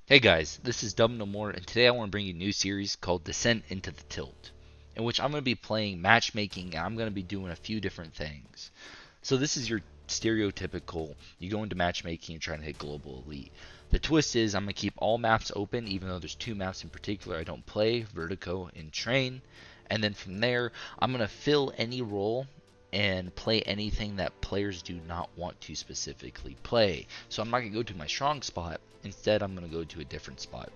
Hey guys, this is Dumb No More, and today I want to bring you a new series called Descent into the Tilt, in which I'm going to be playing matchmaking and I'm going to be doing a few different things. So this is your stereotypical, you go into matchmaking and trying to hit global elite. The twist is I'm going to keep all maps open, even though there's two maps in particular I don't play, Vertigo and Train. And then from there, I'm going to fill any role and play anything that players do not want to specifically play. So I'm not going to go to my strong spot. Instead, I'm going to go to a different spot.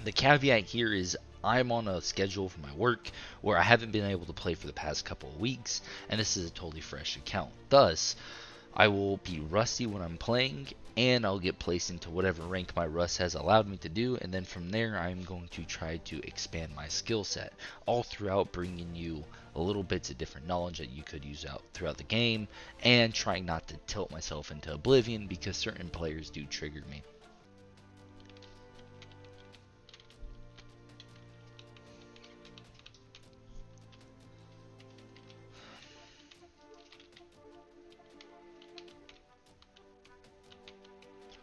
The caveat here is I'm on a schedule for my work where I haven't been able to play for the past couple of weeks, and this is a totally fresh account. Thus, I will be rusty when I'm playing, and I'll get placed into whatever rank my rust has allowed me to do, and then from there I'm going to try to expand my skill set, all throughout bringing you a little bits of different knowledge that you could use out throughout the game, and trying not to tilt myself into oblivion because certain players do trigger me.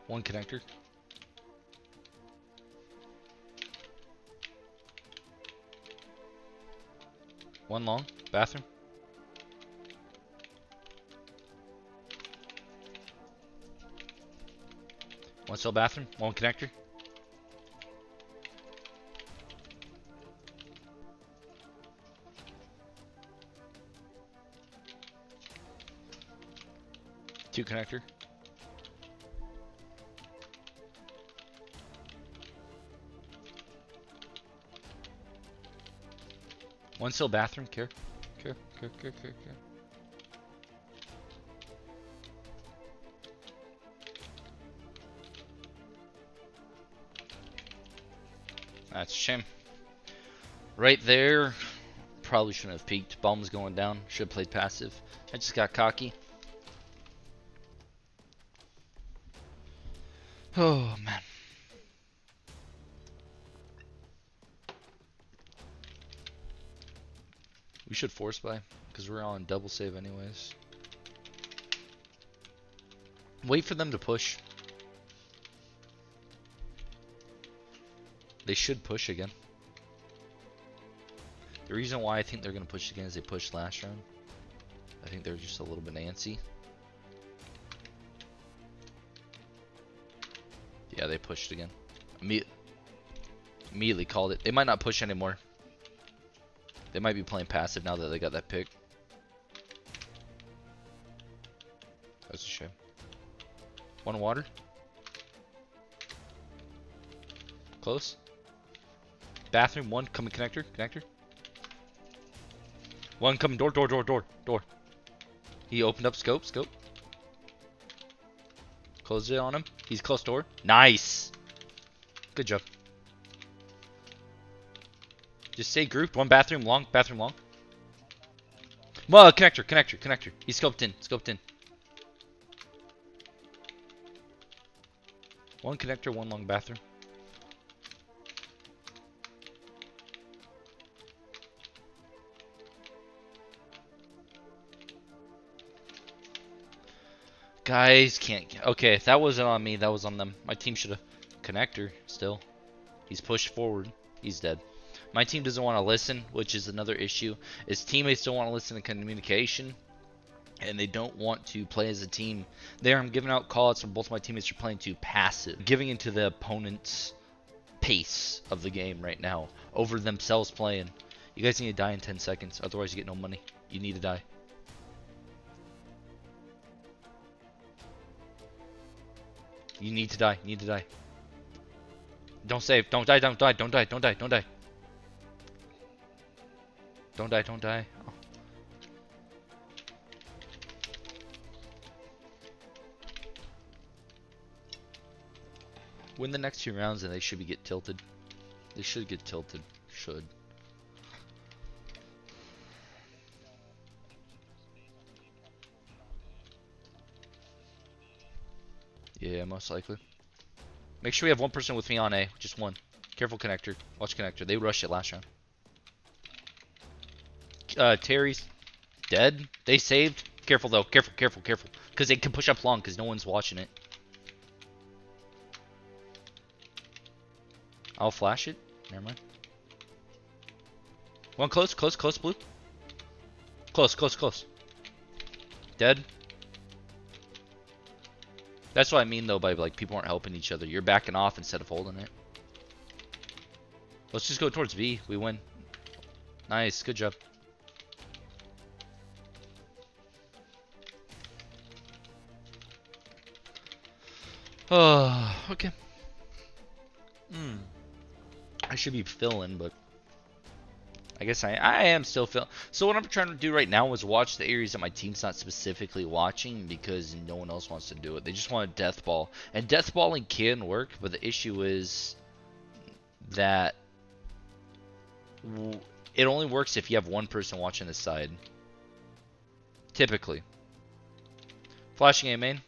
One connector. One long. Bathroom. One cell bathroom. One connector. Two connector. One still bathroom. Care. Care. That's a shame. Right there. Probably shouldn't have peeked. Bomb's going down. Should have played passive. I just got cocky. Oh, man. We should force buy, because we're on double save anyways. Wait for them to push. They should push again. The reason why I think they're going to push again is they pushed last round. I think they're just a little bit antsy. Yeah, they pushed again. Immediately called it. They might not push anymore. They might be playing passive now that they got that pick. That's a shame. One water. Close. Bathroom, one coming connector. One coming door. He opened up scope. Closed it on him. He's close door. Nice. Good job. Just stay grouped. One bathroom long. Well, connector. He's scoped in. One connector, one long bathroom. Guys can't. Okay, that wasn't on me. That was on them. My team should have. Connector still. He's pushed forward. He's dead. My team doesn't want to listen, which is another issue. His teammates don't want to listen to communication, and they don't want to play as a team. There, I'm giving out callouts from both my teammates are playing too passive, giving into the opponent's pace of the game right now over themselves playing. You guys need to die in 10 seconds, otherwise you get no money. You need to die. You need to die. Don't save. Don't die. Don't die. Don't die. Oh. Win the next 2 rounds and they should get tilted. They should get tilted. Should. Yeah, most likely. Make sure we have one person with me on A. Just one. Careful connector. Watch connector. They rushed it last round. Terry's dead. They saved. Careful though. Careful. Because they can push up long because no one's watching it. I'll flash it. Never mind. One close, blue. Close. Dead. That's what I mean though by like people aren't helping each other. You're backing off instead of holding it. Let's just go towards B. We win. Nice, good job. Oh, okay. I should be filling, but I guess I am still filling. So what I'm trying to do right now is watch the areas that my team's not specifically watching because no one else wants to do it. They just want a death ball. And death balling can work, but the issue is that it only works if you have one person watching this side. Typically. Flashing A main.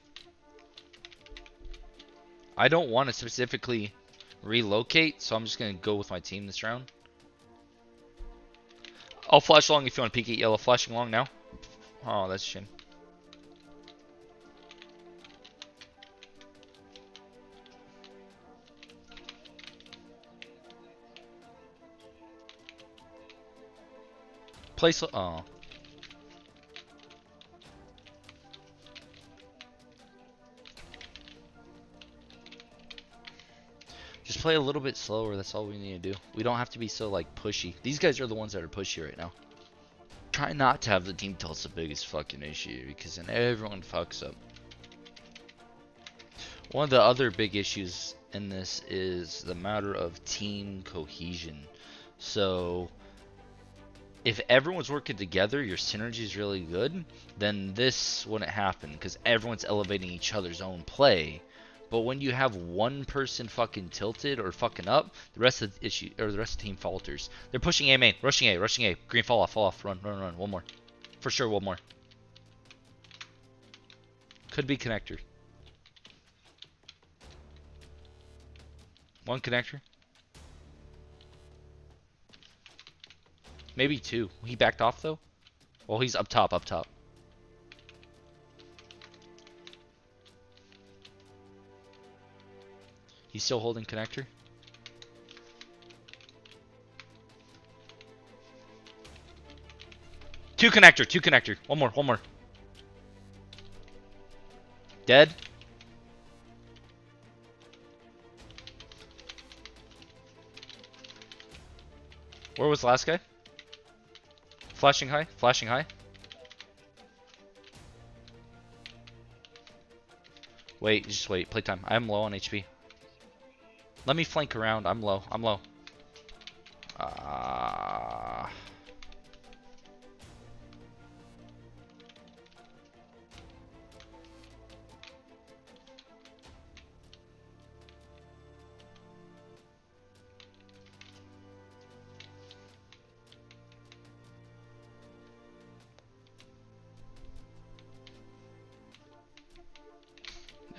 I don't want to specifically relocate, so I'm just going to go with my team this round. I'll flash long if you want to peek at yellow. Flashing long now. Oh, that's a shame. Place. Oh. Just play a little bit slower, that's all we need to do. We don't have to be so, like, pushy. These guys are the ones that are pushy right now. Try not to have the team tilt's the biggest fucking issue, because then everyone fucks up. One of the other big issues in this is the matter of team cohesion. So, if everyone's working together, your synergy is really good, then this wouldn't happen, because everyone's elevating each other's own play. But when you have one person fucking tilted or fucking up, the rest of the issue or the rest of the team falters. They're pushing A main, rushing A. Green, fall off, run. One more, for sure, one more. Could be connector. One connector. Maybe two. He backed off though. Well, he's up top. He's still holding connector. Two connector. One more. Dead. Where was the last guy? Flashing high. Wait, just wait. Playtime. I'm low on HP. Let me flank around. I'm low.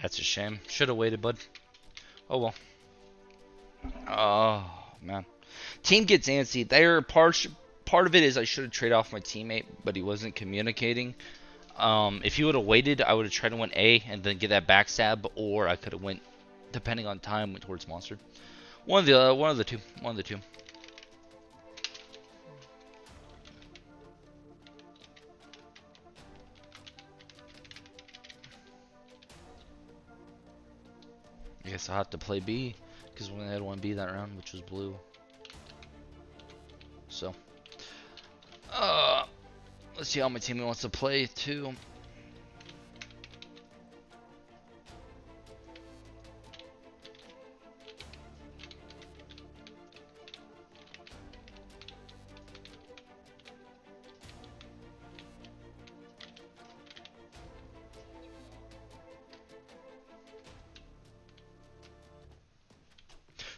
That's a shame. Should have waited, bud. Oh well. Oh man, team gets antsy. They're part of it is I should have traded off my teammate, but he wasn't communicating. If he would have waited, I would have tried to win A and then get that backstab, or I could have went, depending on time, went towards monster. One of the two. I guess I'll have to play B. Because we had 1B that round, which was blue. So, let's see how my teammate wants to play too.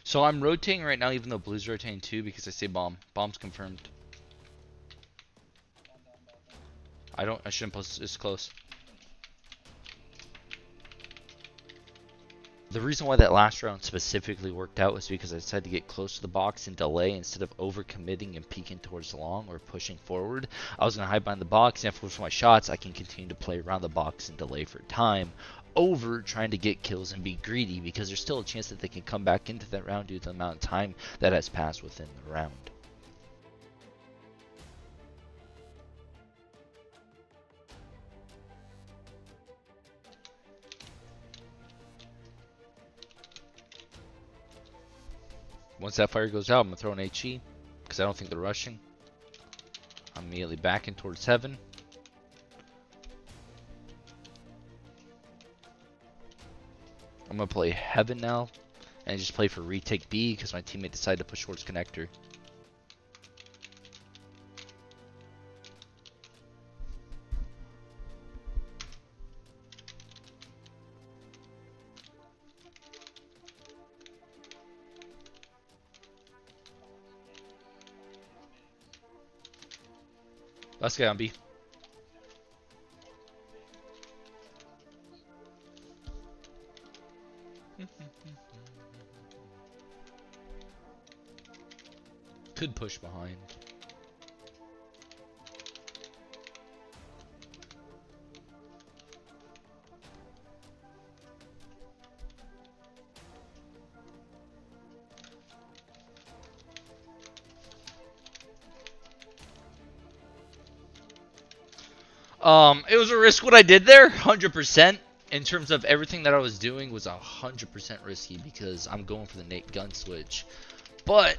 So I'm rotating right now, even though blue's rotating too, because I say bomb. Bomb's confirmed. I shouldn't post this close. The reason why that last round specifically worked out was because I decided to get close to the box and delay instead of overcommitting and peeking towards the long or pushing forward. I was going to hide behind the box, and if for my shots, I can continue to play around the box and delay for time. over trying to get kills and be greedy, because there's still a chance that they can come back into that round due to the amount of time that has passed within the round. Once that fire goes out, I'm going to throw an HE because I don't think they're rushing. I'm immediately backing towards heaven. I'm going to play heaven now and just play for retake B because my teammate decided to push towards connector. Last guy on B. Could push behind. It was a risk what I did there, 100%. In terms of everything that I was doing was 100% risky because I'm going for the Nate gun switch. But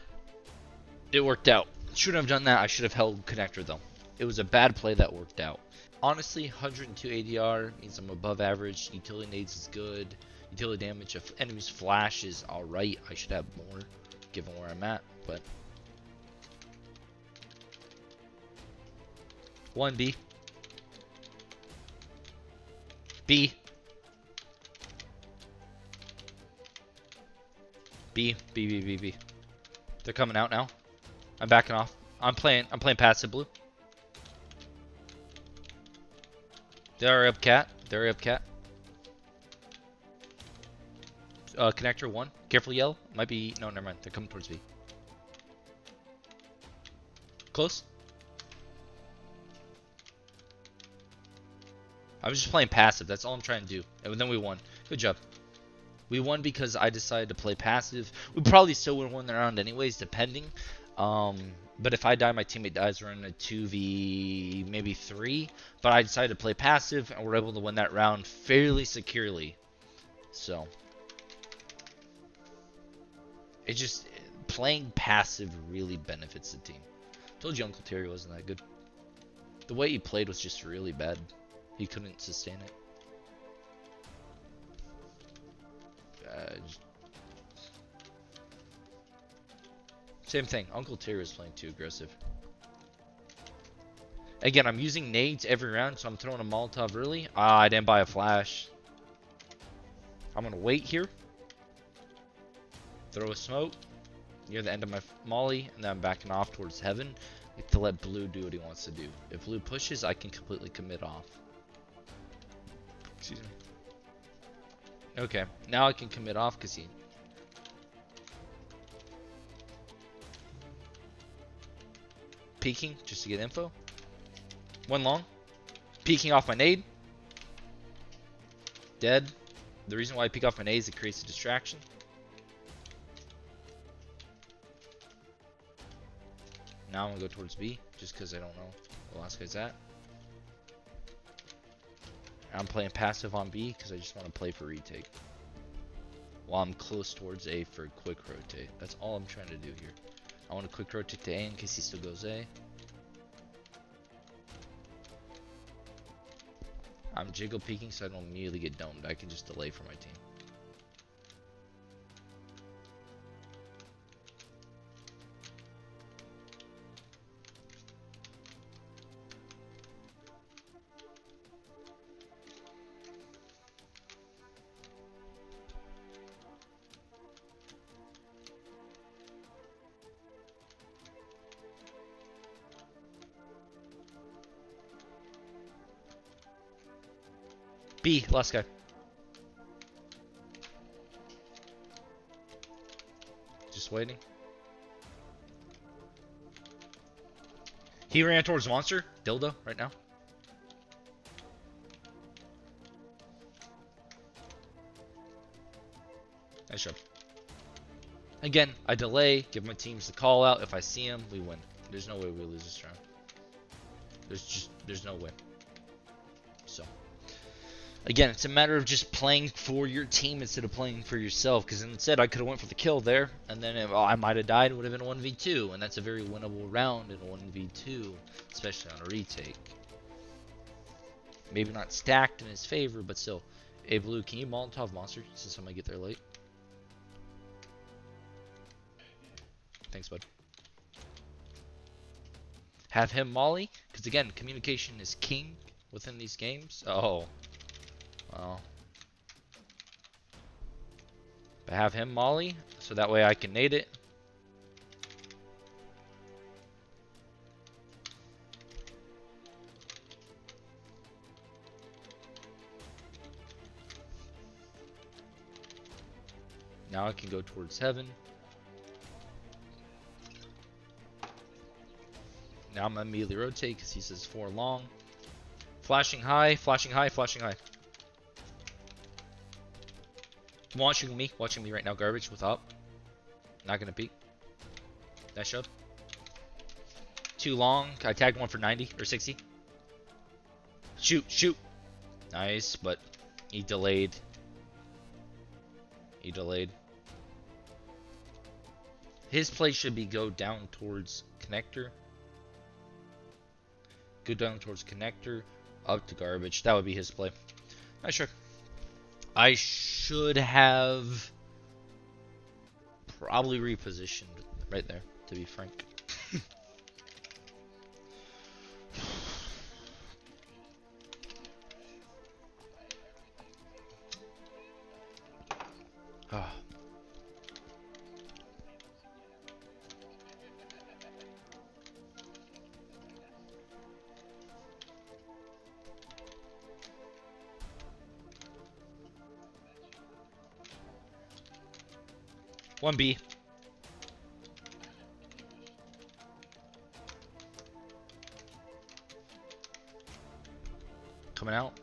it worked out. Shouldn't have done that. I should have held connector though. It was a bad play that worked out. Honestly, 102 ADR means I'm above average. Utility nades is good. Utility damage of enemies flash is alright. I should have more given where I'm at, but 1B. B. B. B. B. B. B. They're coming out now. I'm backing off. I'm playing passive blue. They're up cat. They're up cat. Connector 1. Careful yellow. Might be no, never mind. They're coming towards B. Close. I was just playing passive. That's all I'm trying to do. And then we won. Good job. We won because I decided to play passive. We probably still would have won the round anyways, depending. But if I die, my teammate dies. We're in a 2v maybe 3. But I decided to play passive, and we're able to win that round fairly securely. So it just playing passive really benefits the team. Told you Uncle Terry wasn't that good. The way he played was just really bad. He couldn't sustain it. Same thing. Uncle Terry was playing too aggressive. Again, I'm using nades every round, so I'm throwing a Molotov early. Ah, I didn't buy a flash. I'm gonna wait here. Throw a smoke near the end of my molly, and then I'm backing off towards heaven to let blue do what he wants to do. If blue pushes, I can completely commit off. Excuse me. Okay, now I can commit off because he... Peeking just to get info. One long. Peeking off my nade. Dead. The reason why I peek off my nade is it creates a distraction. Now I'm going to go towards B just because I don't know where the last guy's at. I'm playing passive on B because I just want to play for retake. While I'm close towards A for quick rotate. That's all I'm trying to do here. I want to quick rotate to A in case he still goes A. I'm jiggle peeking so I don't immediately get domed. I can just delay for my team. B, last guy. Just waiting. He ran towards monster, dildo, right now. Nice job. Again, I delay, give my teams the call out. If I see them, we win. There's no way we lose this round. There's no way. So, again, it's a matter of just playing for your team instead of playing for yourself. Because instead, I could have went for the kill there, and then if, I might have died. It would have been 1v2, and that's a very winnable round in a 1v2, especially on a retake. Maybe not stacked in his favor, but still. Hey, Blue, can you Molotov monster since I might get there late? Thanks, bud. Have him molly, because again, communication is king within these games. Oh, well. But have him molly, so that way I can nade it. Now I can go towards heaven. Now I'm gonna immediately rotate because he says 4 long. Flashing high, flashing high, flashing high. Watching me right now, garbage with up. Not gonna peek. Nice shove. 2 long. I tagged one for 90 or 60. Shoot, shoot. Nice, but he delayed. He delayed. His play should be go down towards connector. Go down towards connector, up to garbage. That would be his play. Not sure. I should have probably repositioned right there, to be frank. Oh. One B. Coming out.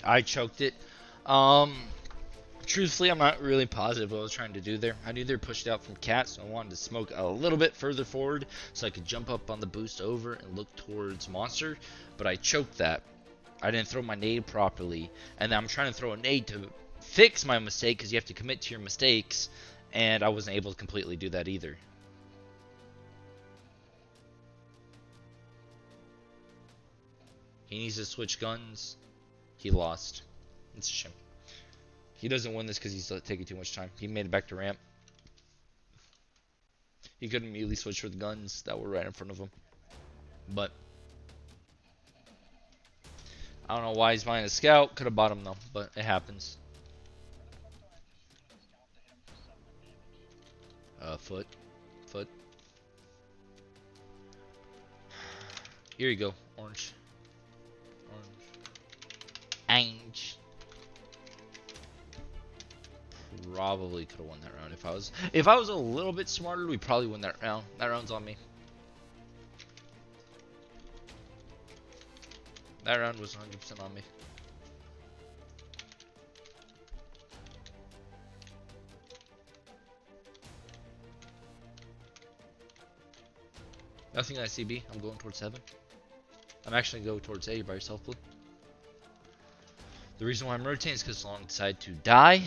I choked it. Truthfully, I'm not really positive what I was trying to do there. I knew they were pushed out from cat, so I wanted to smoke a little bit further forward so I could jump up on the boost over and look towards monster, but I choked that. I didn't throw my nade properly, and I'm trying to throw a nade to fix my mistake because you have to commit to your mistakes, and I wasn't able to completely do that either. He needs to switch guns. He lost. It's a shame. He doesn't win this because he's taking too much time. He made it back to ramp. He couldn't immediately switch for the guns that were right in front of him. But I don't know why he's buying a scout. Could have bought him though, but it happens. Foot. Here you go, orange. Orange. Probably could have won that round if I was a little bit smarter. We probably win that round. That round's on me. That round was 100% on me. Nothing I see B. I'm going towards 7. I'm actually going to go towards A. You're by yourself, Blue. The reason why I'm rotating is because Long decided to die.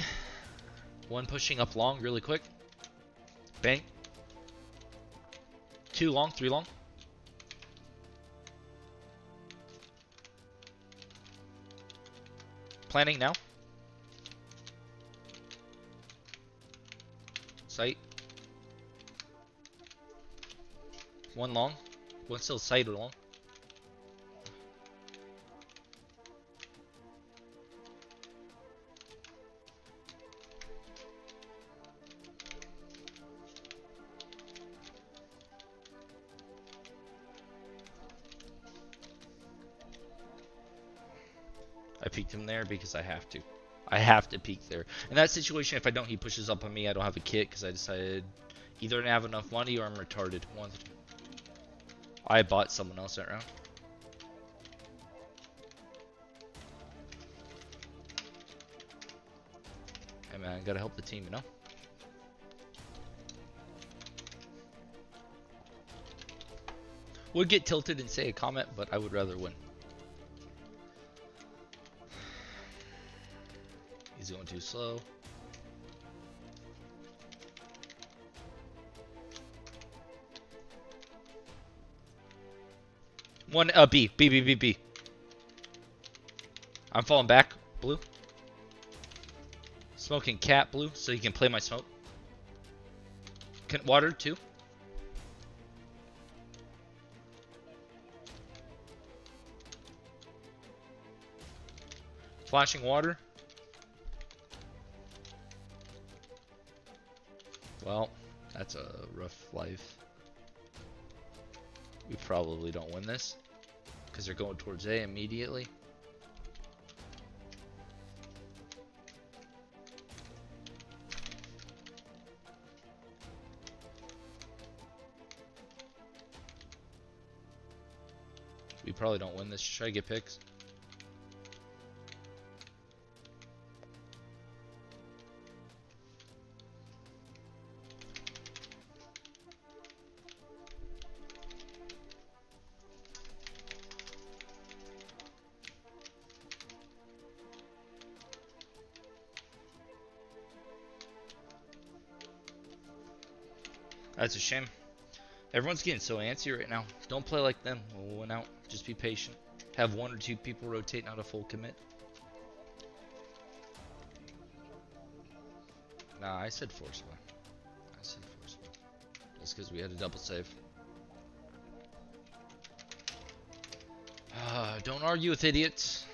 One pushing up long really quick. Bang. 2 long, 3 long. Planning now. Sight. 1 long. 1 still sight or long. I peeked him there because I have to. I have to peek there. In that situation, if I don't, he pushes up on me. I don't have a kit because I decided either I didn't have enough money or I'm retarded. One of the two. I bought someone else that round. man, gotta help the team, you know? Would get tilted and say a comment, but I would rather win. He's going too slow. One, B. I'm falling back, blue. Smoking cat, blue, so you can play my smoke. Water, 2. Flashing water. Well, that's a rough life. We probably don't win this because they're going towards A immediately. We probably don't win this. Should I get picks? That's a shame. Everyone's getting so antsy right now. Don't play like them. We'll win out. Just be patient. Have 1 or 2 people rotate, not a full commit. Nah, I said forceful. That's because we had a double save. Don't argue with idiots.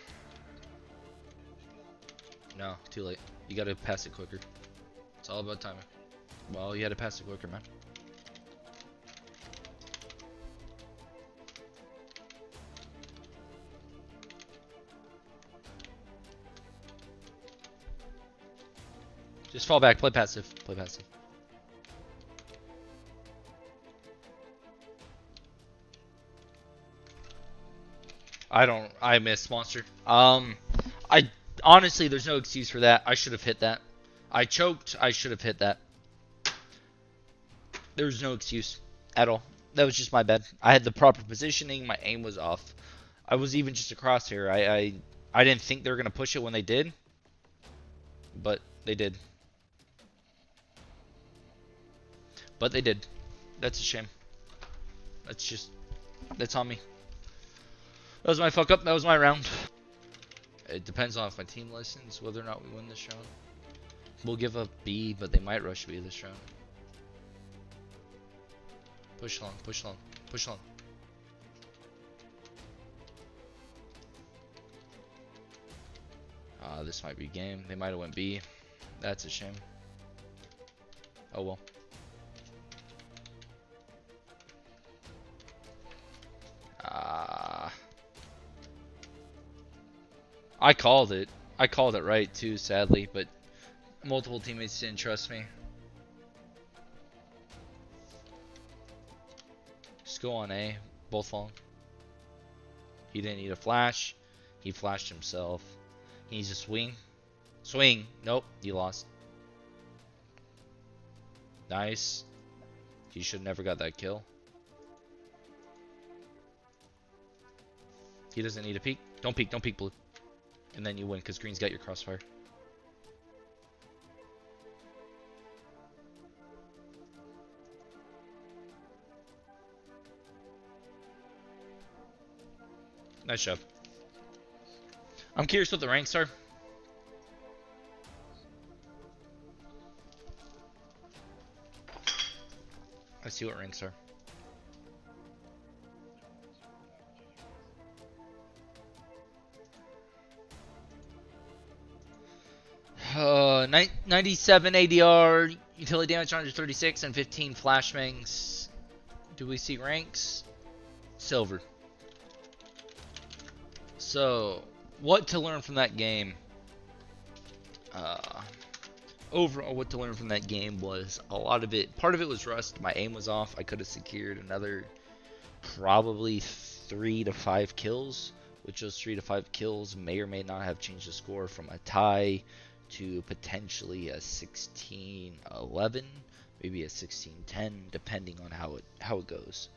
No, too late. You gotta pass it quicker. It's all about timing. Well, you had to pass it quicker, man. Just fall back, play passive, I missed monster. I honestly, there's no excuse for that. I should have hit that. I choked, I should have hit that. There's no excuse at all. That was just my bad. I had the proper positioning, my aim was off. I was even just across here. I didn't think they were going to push it when they did. But they did. That's a shame. That's on me. That was my fuck up. That was my round. It depends on if my team listens, whether or not we win this round. We'll give up B, but they might rush B this round. Push long. This might be game. They might have went B. That's a shame. Oh well. I called it. I called it right too, sadly, but multiple teammates didn't trust me. Just go on A, both long. He didn't need a flash. He flashed himself. He needs a swing. Swing. Nope, he lost. Nice. He should never got that kill. He doesn't need a peek. Don't peek, blue. And then you win because green's got your crossfire. Nice job. I'm curious what the ranks are. Let's see what ranks are. 97 ADR, utility damage 136, and 15 flashbangs. Do we see ranks? Silver. So, what to learn from that game? Overall, what to learn from that game was a lot of it. Part of it was rust. My aim was off. I could have secured another probably 3 to 5 kills, which those 3 to 5 kills may or may not have changed the score from a tie to potentially a 16-11, maybe a 16-10, depending on how it goes.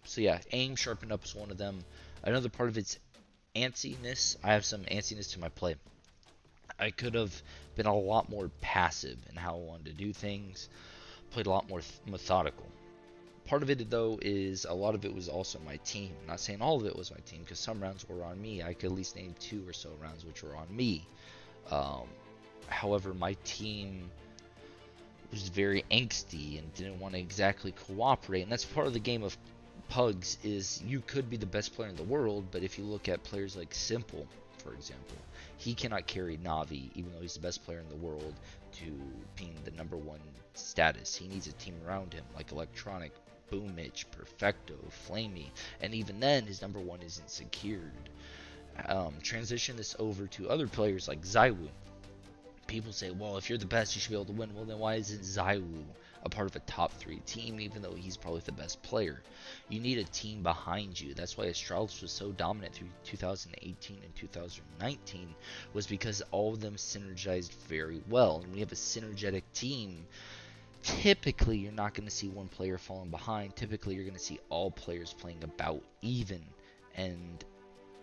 So yeah, aim sharpen up is one of them. Another part of it's antsiness. I have some antsiness to my play. I could have been a lot more passive in how I wanted to do things, played a lot more methodical. Part of it, though, is a lot of it was also my team. I'm not saying all of it was my team, because some rounds were on me. I could at least name 2 or so rounds which were on me. However, my team was very angsty and didn't want to exactly cooperate, and that's part of the game of Pugs. Is you could be the best player in the world, but if you look at players like Simple, for example, he cannot carry Navi, even though he's the best player in the world, to being the #1 status. He needs a team around him, like Electronic, Boomich, Perfecto, Flamey, and even then, his #1 isn't secured. Transition this over to other players like Zywoo. People say, well, if you're the best, you should be able to win. Well, then why isn't Zywoo a part of a top 3 team, even though he's probably the best player? You need a team behind you. That's why Astralis was so dominant through 2018 and 2019, was because all of them synergized very well. And when you have a synergetic team, typically you're not going to see one player falling behind. Typically you're going to see all players playing about even, and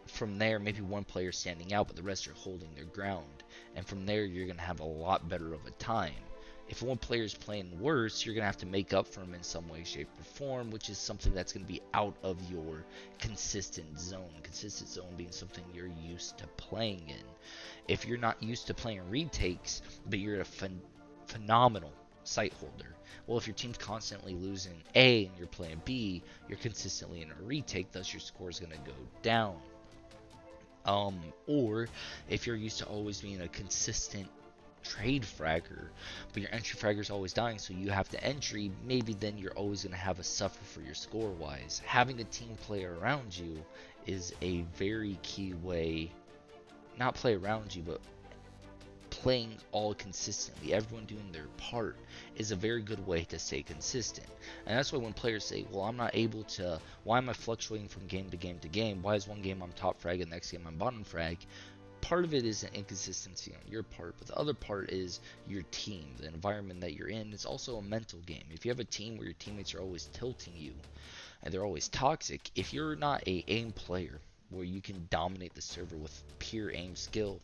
from there maybe one player standing out, but the rest are holding their ground, and from there you're going to have a lot better of a time. If one player is playing worse, you're going to have to make up for him in some way, shape, or form, which is something that's going to be out of your consistent zone. Consistent zone being something you're used to playing in. If you're not used to playing retakes, but you're a phenomenal sight holder, well, if your team's constantly losing A and you're playing B, you're consistently in a retake, thus your score is going to go down. Or if you're used to always being a consistent trade fragger, but your entry fragger is always dying, so you have to entry, maybe then you're always going to have a suffer for your score wise. Having a team player around you is a very key way, not play around you, but playing all consistently, everyone doing their part, is a very good way to stay consistent. And that's why when players say, well, I'm not able to, why am I fluctuating from game to game to game? Why is one game I'm top frag and the next game I'm bottom frag? Part of it is an inconsistency on your part, but the other part is your team, the environment that you're in. It's also a mental game. If you have a team where your teammates are always tilting you and they're always toxic, if you're not a aim player where you can dominate the server with pure aim skill,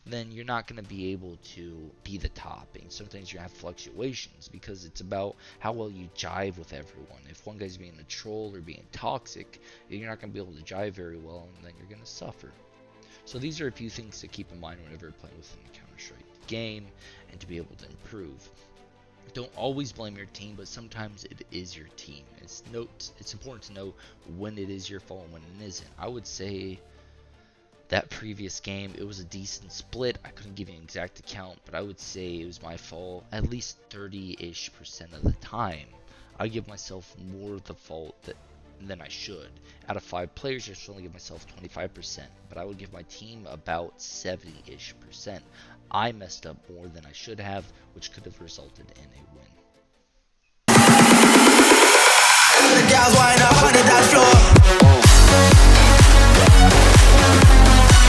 then you're not going to be able to be the top. And sometimes you have fluctuations because it's about how well you jive with everyone. If one guy's being a troll or being toxic, you're not going to be able to jive very well, and then you're going to suffer. So these are a few things to keep in mind whenever you're playing within the Counter-Strike game and to be able to improve. Don't always blame your team, but sometimes it is your team. It's important to know when it is your fault and when it isn't. I would say that previous game, it was a decent split. I couldn't give you an exact account, but I would say it was my fault at least 30-ish% of the time. I give myself more of the fault than I should. Out of 5 players, I should only give myself 25%, but I would give my team about 70-ish%. I messed up more than I should have, which could have resulted in a win. The girls wind up on the dance floor.